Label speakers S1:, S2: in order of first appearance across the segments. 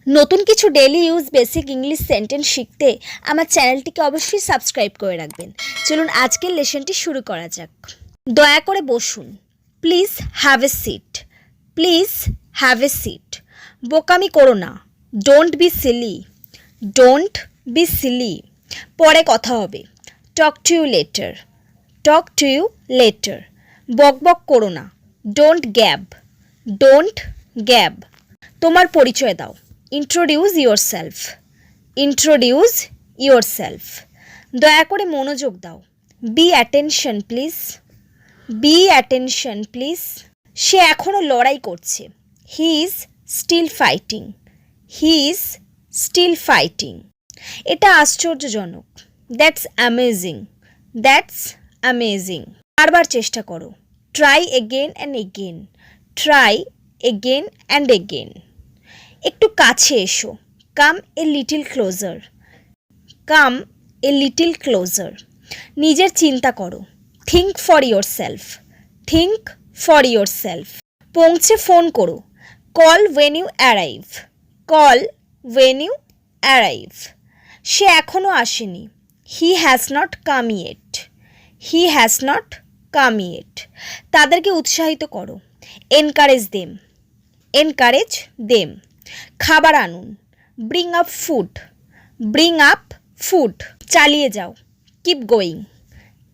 S1: নতুন কিছু daily use basic English sentence শিখতে আমার চ্যানেলটিকে অবশ্যই সাবস্ক্রাইব করে রাখবেন। চলুন আজকের লেসনটি শুরু করা যাক। দয়া করে বসুন। Please have a seat. Please have a seat. বোকামি করো না। Don't be silly. Don't be silly. পরে কথা হবে। Talk to you later. Talk to you later. বক বক করো না। Don't gab. Don't gab. তোমার পরিচয় দাও। Introduce yourself. Introduce yourself. দয়া করে মনোযোগ দাও। Be attention please. Be attention please. সে এখনও লড়াই করছে। He is still fighting. He is still fighting. এটা আশ্চর্যজনক। That's amazing. That's amazing. বারবার চেষ্টা করো। Try again and again. Try again and again. একটু কাছে এসো। Come a little closer. Come a little closer. নিজের চিন্তা করো। Think for yourself. Think for yourself. পৌঁছে ফোন করো। Call when you arrive. Call when you arrive. সে এখনও আসেনি। He has not come yet. He has not come yet. তাদেরকে উৎসাহিত করো। Encourage them. Encourage them. খাবার আনুন। Bring up food. Bring up food. চালিয়ে যাও। Keep going.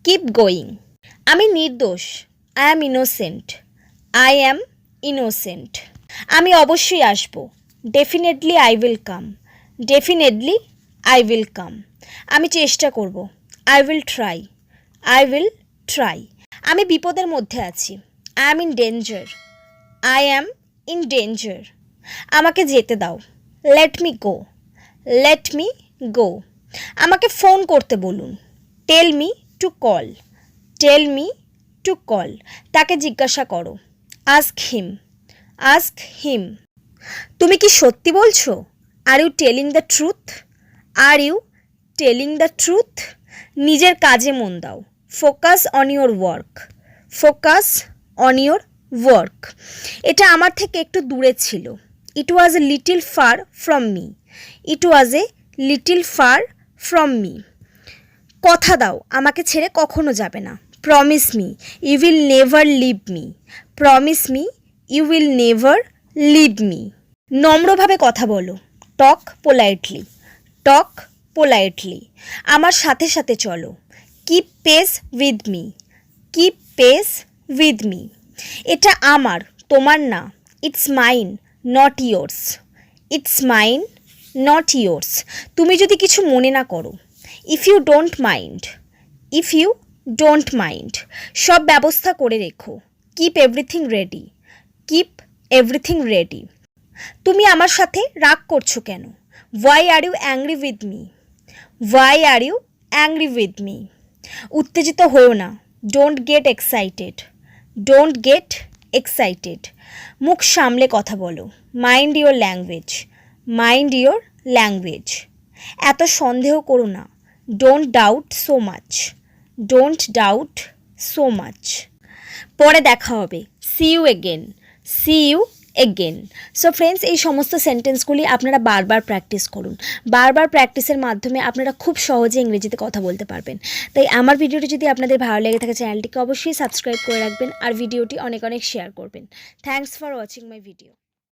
S1: Keep going. আমি নির্দোষ। I am innocent. I am innocent. আমি অবশ্যই আসব। Definitely I will come. Definitely I will come. আমি চেষ্টা করব। I will try. I will try. আমি বিপদের মধ্যে আছি। I am in danger. I am in danger. আমাকে যেতে দাও। Let me go. Let me go. আমাকে ফোন করতে বলুন। Tell me to call. Tell me to call. তাকে জিজ্ঞাসা করো। Ask him. Ask him. তুমি কি সত্যি বলছো? Are you telling the truth? Are you telling the truth? নিজের কাজে মন দাও। Focus on your work. Focus on your work. এটা আমার থেকে একটু দূরে ছিল। It was a little far from me. It was a little far from me. কথা দাও আমাকে ছেড়ে কখনো যাবে না। Promise me you will never leave me. Promise me you will never leave me. নম্রভাবে কথা বলো। Talk politely. Talk politely. আমার সাথে সাথে চলো। Keep pace with me. Keep pace with me. এটা আমার, তোমার না। It's mine not yours. It's mine not yours. তুমি যদি কিছু মনে না করো। If you don't mind. If you don't mind. সব ব্যবস্থা করে রেখো। Keep everything ready. Keep everything ready. তুমি আমার সাথে রাগ করছো কেন? Y are you angry with me? Why are you angry with me? উত্তেজিত হয়েও না। Don't get excited. Don't get excited. মুখ সামলে কথা বলো। Mind your language. Mind your language. এত সন্দেহ করো না। Don't doubt so much. Don't doubt so much. পরে দেখা হবে। See you again. See you again. So friends, এই সমস্ত সেন্টেন্সগুলি আপনারা বারবার প্র্যাকটিস করুন। বারবার প্র্যাকটিসের মাধ্যমে আপনারা খুব সহজে ইংরেজিতে কথা বলতে পারবেন। তাই আমার ভিডিওটি যদি আপনাদের ভালো লেগে থাকে চ্যানেলটিকে অবশ্যই সাবস্ক্রাইব করে রাখবেন আর ভিডিওটি অনেক অনেক শেয়ার করবেন। Thanks for watching my video.